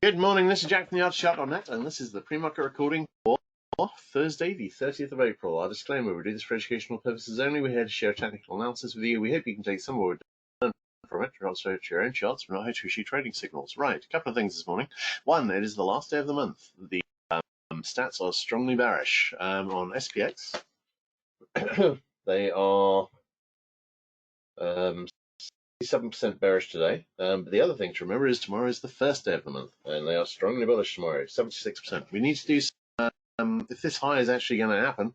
Good morning, this is Jack from theartofsharp.net, and this is the pre-market recording for Thursday, the 30th of April. Our disclaimer: we do this for educational purposes only. We're here to share technical analysis with you. We hope you can take some of what we've learned from it, transfer it to your own charts. We're not here to issue trading signals. Right, a couple of things this morning. One, it is the last day of the month. The stats are strongly bearish. On SPX, they are 7% bearish today. But the other thing to remember is tomorrow is the first day of the month, and they are strongly bullish tomorrow, 76%. We need to do some, if this high is actually going to happen,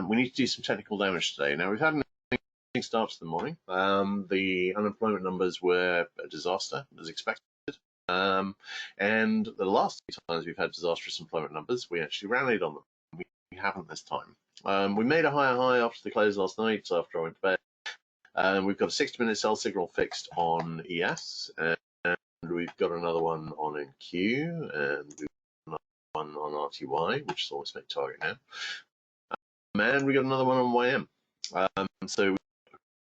we need to do some technical damage today. Now, we've had an interesting start to the morning. The unemployment numbers were a disaster, as expected. And the last few times we've had disastrous employment numbers, we actually rallied on them. We haven't this time. We made a higher high after the close last night, after I went to bed. We've got a 60-minute sell signal fixed on ES, and we've got another one on NQ, and we've got another one on RTY, which is almost make target now. And we got another one on YM. So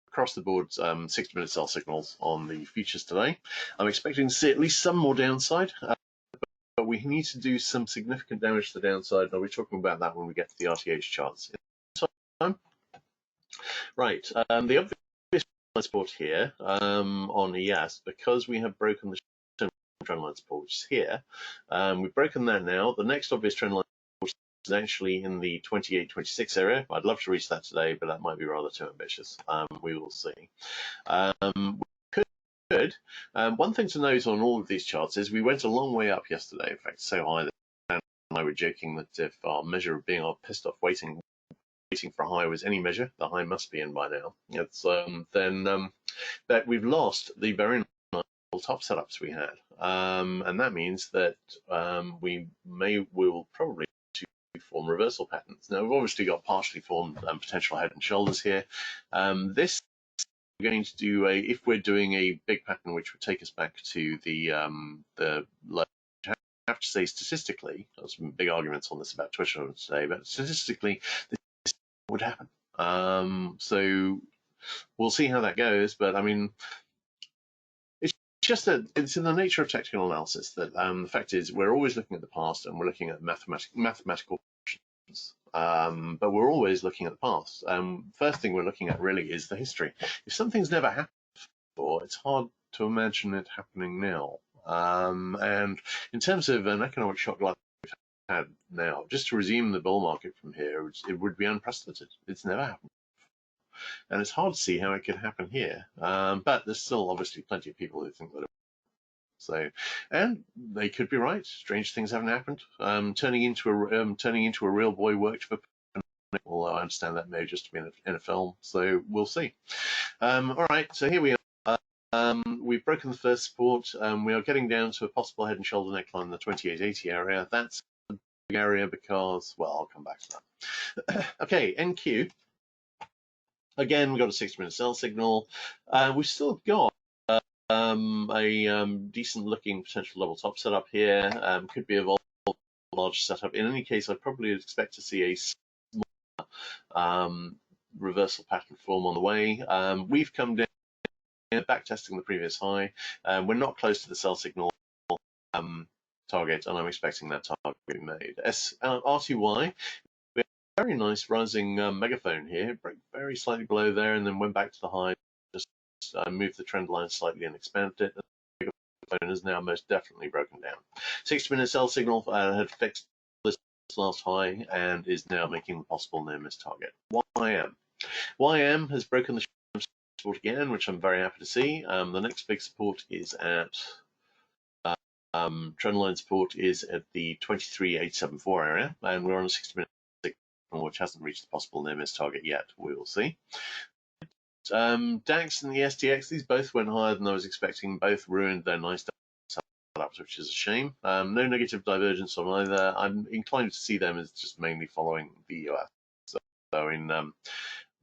across the board, 60-minute sell signals on the futures today. I'm expecting to see at least some more downside, but we need to do some significant damage to the downside. I'll be talking about that when we get to the RTH charts. Right, the obvious support here on ES, because we have broken the trend line support, which is here. We've broken that now. The next obvious trend line is actually in the 28-26 area. I'd love to reach that today, but that might be rather too ambitious. We will see. We could. One thing to note on all of these charts is we went a long way up yesterday. In fact, so high that Dan and I were joking that if our measure of being all pissed off waiting for a high was any measure, the high must be in by now. It's that we've lost the very nice top setups we had, and that means that we will probably form reversal patterns. Now we've obviously got partially formed potential head and shoulders here. This we're going to do if we're doing a big pattern which would take us back to the low. I have to say statistically, there's some big arguments on this about Twitter today, but statistically this would happen. So we'll see how that goes, but I mean, it's just that it's in the nature of technical analysis that the fact is we're always looking at the past and we're looking at mathematical questions, but we're always looking at the past. First thing we're looking at really is the history. If something's never happened before, it's hard to imagine it happening now. And in terms of an economic shock like we've had now, just to resume the bull market from here, it would be unprecedented. It's never happened. And it's hard to see how it could happen here, but there's still obviously plenty of people who think that it will. So, and they could be right. Strange things haven't happened. Turning into a real boy worked for, although I understand that may just be in a film. So we'll see. All right, so here we are. We've broken the first support. We are getting down to a possible head and shoulder neckline in the 2880 area. That's a big area because, well, I'll come back to that. Okay, NQ. Again, we've got a 60-minute sell signal. We've still got a decent looking potential level top setup here. Could be a large setup. In any case, I probably would expect to see a small reversal pattern form on the way. We've come down, back testing the previous high. We're not close to the sell signal target, and I'm expecting that target to be made. RTY. Very nice rising megaphone here, broke very slightly below there and then went back to the high, just moved the trend line slightly and expanded it. The megaphone is now most definitely broken down. 60-minute sell signal had fixed this last high and is now making the possible near miss target. YM has broken the support again, which I'm very happy to see. The next big support is at trend line support is at the 23.874 area, and we're on a 60-minute which hasn't reached the possible near miss target yet. We will see. DAX and the STX, these both went higher than I was expecting. Both ruined their nice setups, which is a shame. No negative divergence on either. I'm inclined to see them as just mainly following the US. So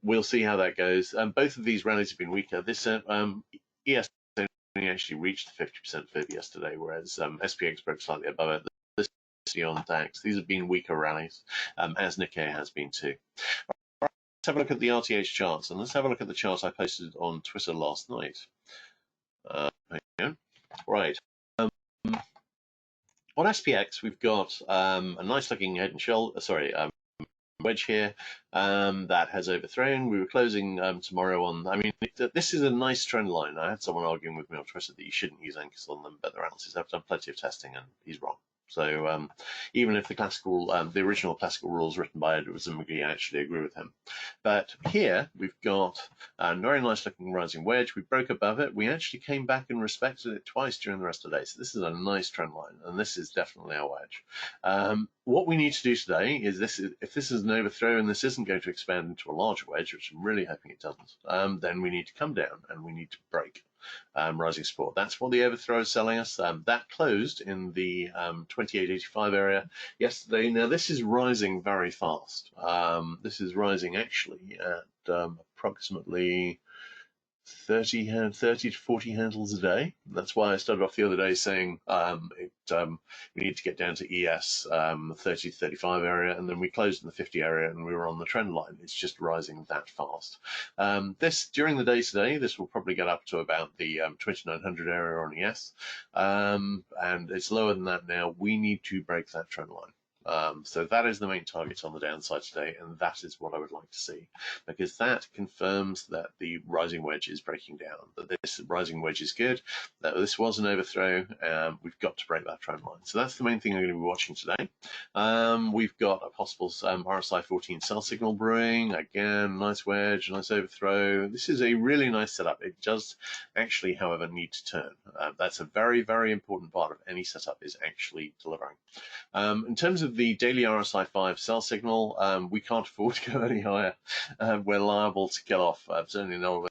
we'll see how that goes. Both of these rallies have been weaker. This ES only actually reached the 50% fib yesterday, whereas SPX broke slightly above it. On DAX. These have been weaker rallies, as Nikkei has been too. Right, let's have a look at the RTH charts, and let's have a look at the charts I posted on Twitter last night. Right. On SPX, we've got a nice looking head and shoulder, wedge here that has overthrown. We were closing tomorrow on, I mean, this is a nice trend line. I had someone arguing with me on Twitter that you shouldn't use anchors on them, but their analysts have done plenty of testing and he's wrong. So even if the original classical rules written by Edwards and McGee, I actually agree with him. But here we've got a very nice looking rising wedge. We broke above it. We actually came back and respected it twice during the rest of the day. So this is a nice trend line, and this is definitely our wedge. What we need to do today is if this is an overthrow and this isn't going to expand into a larger wedge, which I'm really hoping it doesn't, then we need to come down and we need to break. Rising support. That's what the overthrow is selling us. That closed in the 28.85 area yesterday. Now this is rising very fast. This is rising actually at approximately 30 to 40 handles a day. That's why I started off the other day saying we need to get down to ES 30 to 35 area, and then we closed in the 50 area and we were on the trend line. It's just rising that fast. This during the day today, this will probably get up to about the 2900 area on ES, and it's lower than that now. We need to break that trend line. So that is the main target on the downside today, and that is what I would like to see, because that confirms that the rising wedge is breaking down, that this rising wedge is good, that this was an overthrow. We've got to break that trend line. So that's the main thing I'm going to be watching today. We've got a possible RSI 14 sell signal brewing. Again, nice wedge, nice overthrow. This is a really nice setup. It does actually, however, need to turn. That's a very, very important part of any setup, is actually delivering. In terms of the daily RSI 5 sell signal, we can't afford to go any higher. We're liable to get off, certainly not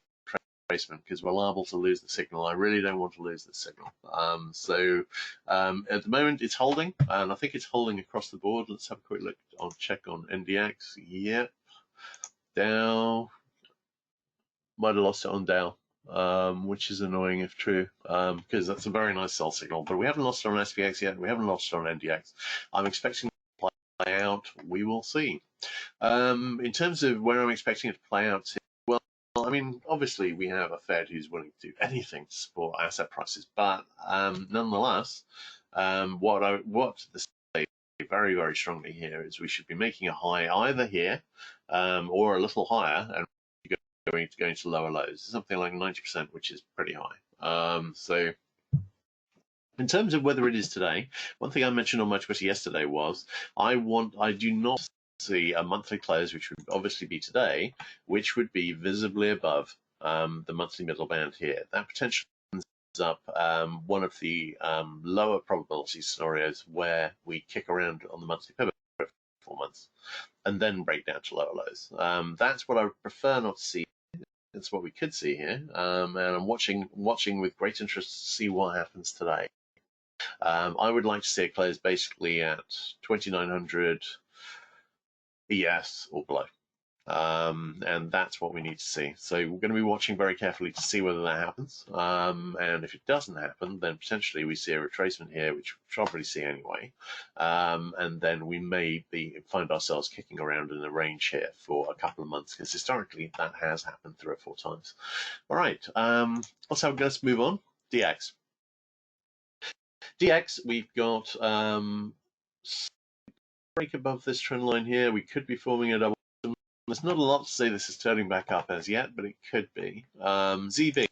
retracement, because we're liable to lose the signal. I really don't want to lose the signal. At the moment it's holding, and I think it's holding across the board. Let's have a quick look on check on NDX. Yep, Dow. Might have lost it on Dow. Which is annoying if true, because that's a very nice sell signal. But we haven't lost it on SPX yet. We haven't lost it on NDX. I'm expecting it to play out. We will see. In terms of where I'm expecting it to play out, well, I mean, obviously we have a Fed who's willing to do anything to support asset prices, but nonetheless, what this say very, very strongly here is we should be making a high either here or a little higher, and going to lower lows, something like 90%, which is pretty high. So in terms of whether it is today, one thing I mentioned on my Twitter yesterday was I do not see a monthly close, which would obviously be today, which would be visibly above the monthly middle band here. That potentially ends up one of the lower probability scenarios where we kick around on the monthly pivot for 4 months and then break down to lower lows. That's what I would prefer not to see. That's what we could see here, and I'm watching with great interest to see what happens today. I would like to see it close basically at 2900 ES or below, and that's what we need to see. So we're going to be watching very carefully to see whether that happens, and if it doesn't happen, then potentially we see a retracement here, which we'll probably see anyway, and then we may find ourselves kicking around in a range here for a couple of months, because historically that has happened 3 or 4 times. All right, let's move on. DX. We've got break above this trend line here. We could be forming a double. There's not a lot to say this is turning back up as yet, but it could be. ZB.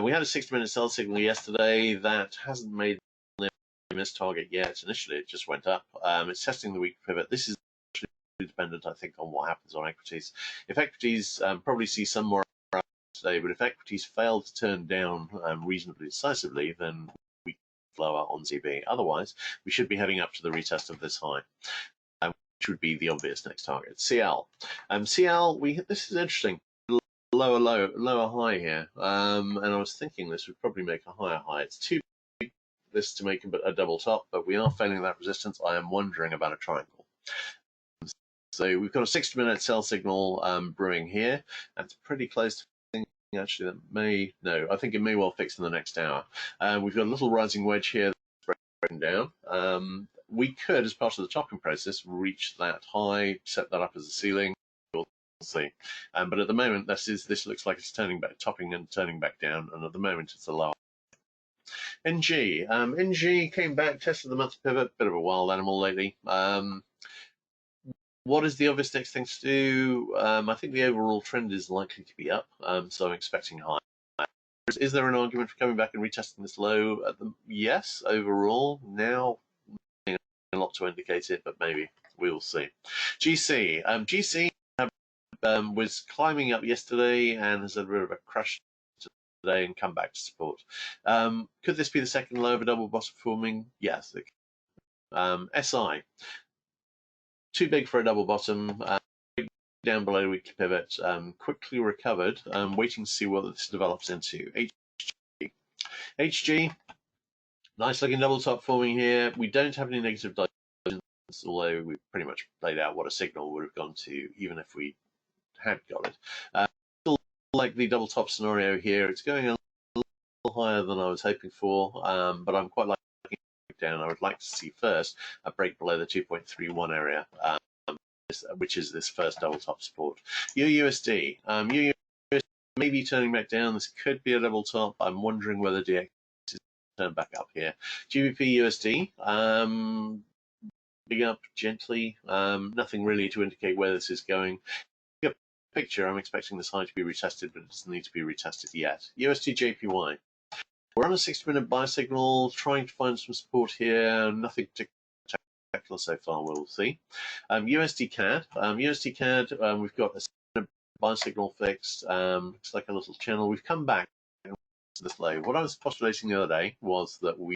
We had a 60-minute sell signal yesterday that hasn't made the missed target yet. Initially, it just went up. It's testing the weekly pivot. This is dependent, I think, on what happens on equities. If equities probably see some more today, but if equities fail to turn down reasonably decisively, then we lower on ZB. Otherwise, we should be heading up to the retest of this high, which would be the obvious next target. CL. CL, this is interesting. Lower high here, and I was thinking this would probably make a higher high. It's too big this to make a double top, but we are failing that resistance. I am wondering about a triangle. So we've got a 60-minute sell signal brewing here. That's pretty close to actually I think it may well fix in the next hour. We've got a little rising wedge here that's broken down. We could, as part of the topping process, reach that high, set that up as a ceiling. We'll see. But at the moment, this looks like it's topping and turning back down, and at the moment it's a lower. NG. NG came back, tested the monthly pivot, bit of a wild animal lately. What is the obvious next thing to do? I think the overall trend is likely to be up, so I'm expecting high. Is there an argument for coming back and retesting this low? Yes, overall. Now, a lot to indicate it, but maybe we will see. GC. GC was climbing up yesterday and has had a bit of a crash today and come back to support. Could this be the second low of a double bottom forming? Yes. SI. Too big for a double bottom. Down below weekly pivot, quickly recovered, waiting to see what this develops into. HG, nice looking double top forming here. We don't have any negative divergence, although we've pretty much laid out what a signal would have gone to, even if we had got it. Still like the double top scenario here. It's going a little higher than I was hoping for, but I'm quite liking it down. I would like to see first a break below the 2.31 area. Which is this first double top support. UUSD. UUSD may be turning back down. This could be a double top. I'm wondering whether DX is turn back up here. GBP USD. Big up gently. Nothing really to indicate where this is going. Picture. I'm expecting this high to be retested, but it doesn't need to be retested yet. USD JPY. We're on a 60-minute buy signal, trying to find some support here. Nothing to so far, we'll see. USD CAD. USD CAD, we've got a buy signal fixed. Looks like a little channel. We've come back to this low. What I was postulating the other day was that we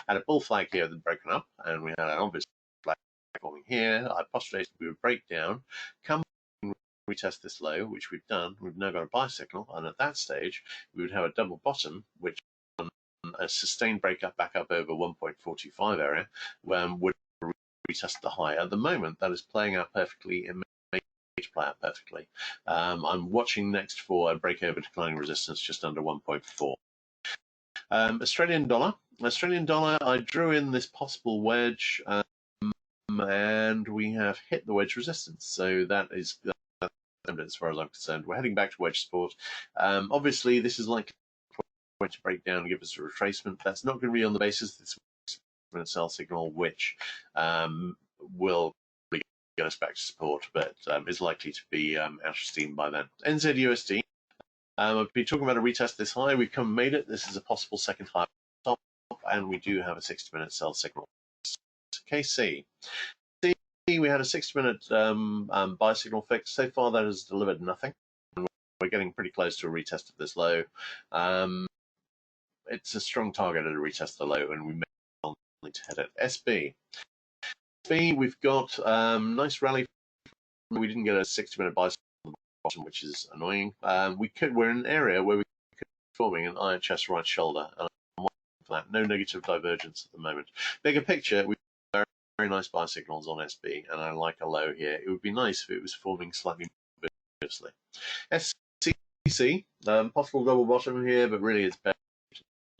had a bull flag here that had broken up, and we had an obvious flag forming here. I postulated we would break down, come and retest this low, which we've done. We've now got a buy signal, and at that stage, we would have a double bottom, which a sustained break up back up over 1.45 area would retest the high. At the moment, that is playing out perfectly. It may play out perfectly. I'm watching next for a break over declining resistance just under 1.4. Australian dollar. Australian dollar, I drew in this possible wedge, and we have hit the wedge resistance. So that is as far as I'm concerned. We're heading back to wedge support. Obviously, this is likely to break down and give us a retracement. That's not going to be on the basis of this sell signal, which will get us back to support, but is likely to be out of steam by then. NZUSD. I've been talking about a retest this high. We've come and made it. This is a possible second high top, and we do have a 60-minute sell signal. KC. We had a 60-minute buy signal fix. So far, that has delivered nothing. We're getting pretty close to a retest of this low. It's a strong target at a retest of the low, and we may need to hit it. SB. SB, we've got nice rally. We didn't get a 60-minute buy signal at the bottom, which is annoying. We're in an area where we could be forming an IHS right shoulder, and I'm watching for that. No negative divergence at the moment. Bigger picture, we've got very nice buy signals on SB, and I like a low here. It would be nice if it was forming slightly more vigorously. SCC, possible double bottom here, but really it's better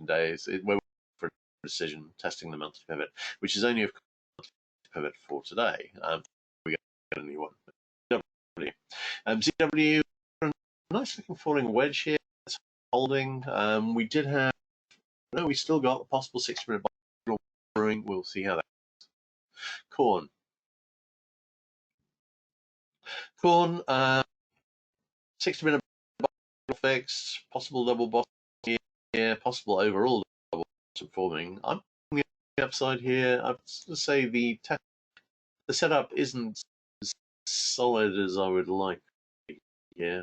days. We're for a decision testing the monthly pivot, which is only a pivot for today. We get a new one. ZW. ZW, nice looking falling wedge here. It's holding. We did have, no, we still got a possible 6-minute brewing. We'll see how that goes. Corn. Corn, 60-minute fix, possible double bottom here, possible overall double bottom forming. I'm on the upside here. I would say the setup isn't as solid as I would like. Yeah,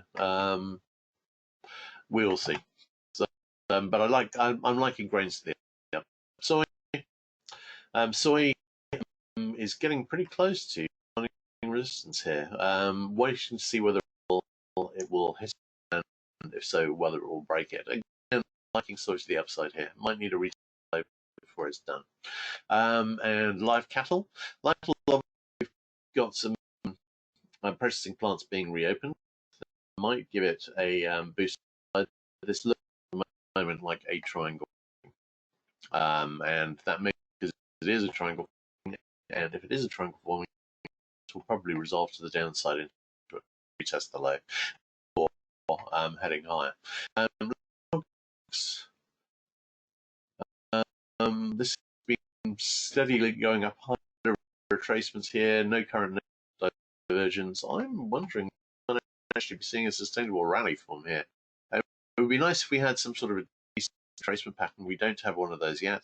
we'll see. So, but I'm liking grains to the up. Soy, soy is getting pretty close to resistance here. Waiting to see whether it will hit, and if so, whether it will break it. Again, liking soy to the upside here. Might need a retest before it's done. And live cattle. Live cattle, we've got some processing plants being reopened. Might give it a boost. This looks at the moment like a triangle, and that may because it is a triangle, and if it is a triangle forming, it will probably resolve to the downside into retest the low or heading higher. This has been steadily going up higher retracements here, no current divergence. I'm wondering if we might actually be seeing a sustainable rally from here. It would be nice if we had some sort of a decent retracement pattern. We don't have one of those yet.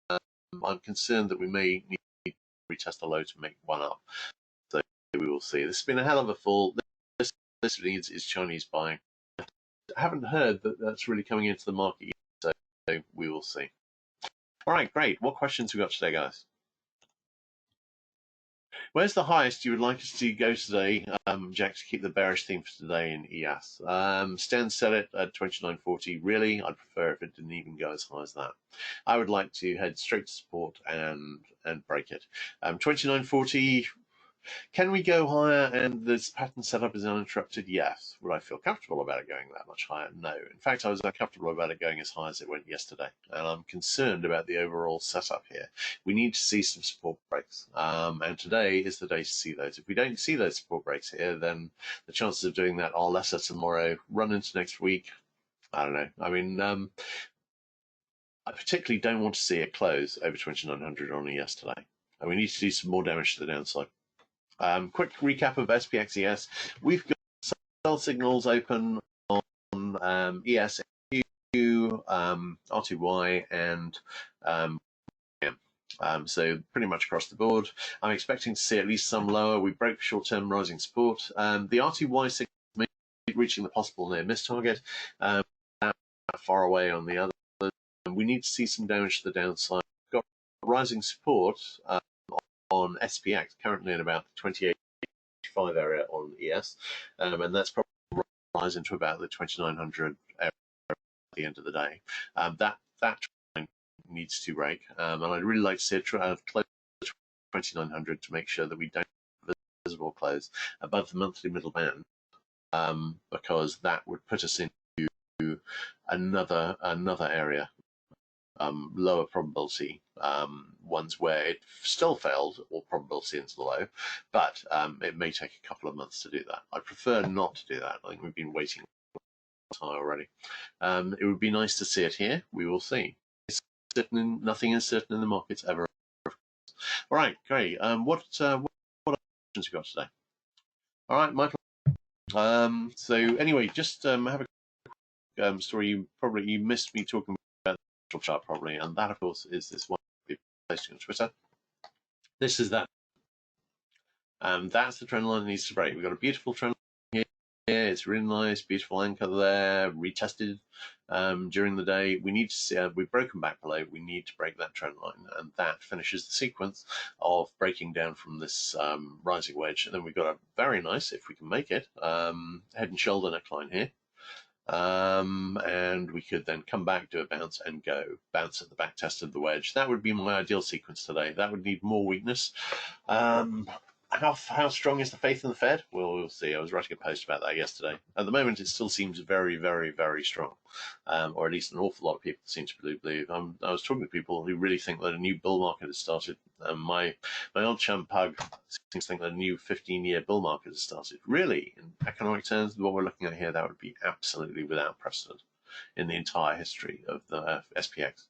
I'm concerned that we may need to retest the low to make one up. So we will see. This has been a hell of a fall. This needs is Chinese buying. I haven't heard that that's really coming into the market yet, so we will see. All right, great. What questions we got today, guys? Where's the highest you would like us to go today, Jack, to keep the bearish theme for today in ES? Stan said it at 29.40. Really, I'd prefer if it didn't even go as high as that. I would like to head straight to support and break it. 29.40. Can we go higher and this pattern setup is uninterrupted? Yes. Would I feel comfortable about it going that much higher? No. In fact, I was uncomfortable about it going as high as it went yesterday. And I'm concerned about the overall setup here. We need to see some support breaks. And today is the day to see those. If we don't see those support breaks here, then the chances of doing that are lesser tomorrow. Run into next week. I don't know. I mean, I particularly don't want to see it close over 2,900 on ES today. And we need to do some more damage to the downside. Quick recap of SPXES. We've got sell signals open on ES, R2Y, and so pretty much across the board. I'm expecting to see at least some lower. We broke short-term rising support. The R2Y signal may be reaching the possible near miss target. Far away on the other. We need to see some damage to the downside. We've got rising support on SPX, currently in about the 28.5 area on ES, and that's probably rising to about the 2,900 area at the end of the day. That trend needs to break, and I'd really like to see it close to 2,900 to make sure that we don't have a visible close above the monthly middle band, because that would put us into another area. Lower probability ones where it still failed, or probability into the low, but it may take a couple of months to do that. I prefer not to do that. I think we've been waiting high already. It would be nice to see it here. We will see. Nothing is certain in the markets ever. All right, great. What questions you got today? All right, Michael. So anyway, just have a story. You missed me talking about the chart probably, and that of course is this one we're posting on Twitter. This is that. That's the trend line that needs to break. We've got a beautiful trend line here. It's really nice, beautiful anchor there, retested during the day. We need to see, we've broken back below. We need to break that trend line, and that finishes the sequence of breaking down from this rising wedge. And then we've got a very nice, if we can make it, head and shoulder neckline here. And we could then come back, do a bounce, and go bounce at the back test of the wedge. That would be my ideal sequence today. That would need more weakness. How strong is the faith in the Fed? Well, we'll see. I was writing a post about that yesterday. At the moment, it still seems very, very, very strong, or at least an awful lot of people seem to believe. I was talking to people who really think that a new bull market has started. My old chum Pug seems to think that a new 15-year bull market has started. Really, in economic terms, what we're looking at here, that would be absolutely without precedent in the entire history of the SPX.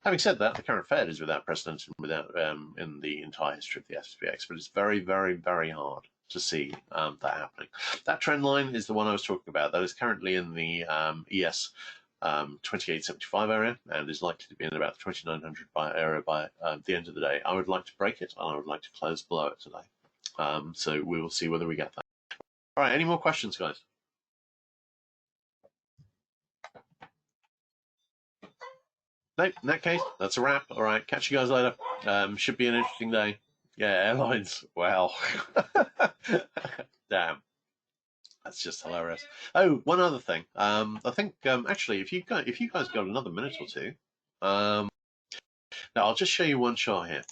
Having said that, the current Fed is without precedent and without in the entire history of the SPX, but it's very, very, very hard to see that happening. That trend line is the one I was talking about. That is currently in the ES 2875 area and is likely to be in about the 2900 area by the end of the day. I would like to break it, and I would like to close below it today. So we will see whether we get that. All right, any more questions, guys? Nope, in that case, that's a wrap. All right, catch you guys later. Should be an interesting day. Yeah, airlines. Wow. Damn. That's just hilarious. Oh, one other thing. I think actually, if you guys got another minute or two, now I'll just show you one chart here.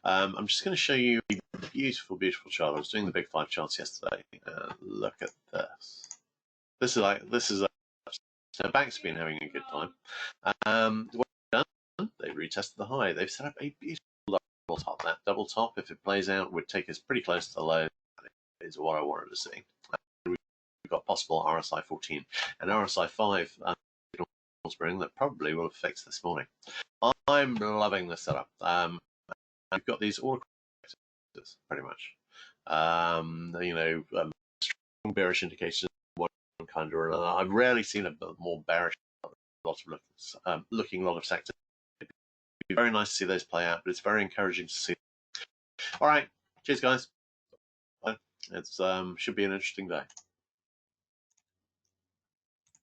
I'm just going to show you a beautiful, beautiful chart. I was doing the big 5 charts yesterday. Look at this. This is so Bank's been having a good time. What they've done, they've retested the high. They've set up a beautiful double top. That double top, if it plays out, would take us pretty close to the low. That is what I wanted to see. We've got possible RSI 14 and RSI 5 spring that probably will have fixed this morning. I'm loving this setup. I've got these all pretty much. Strong bearish indications, one kind or another. I've rarely seen a more bearish, looking lot of sectors. It'd be very nice to see those play out, but it's very encouraging to see. All right, cheers, guys. It should be an interesting day.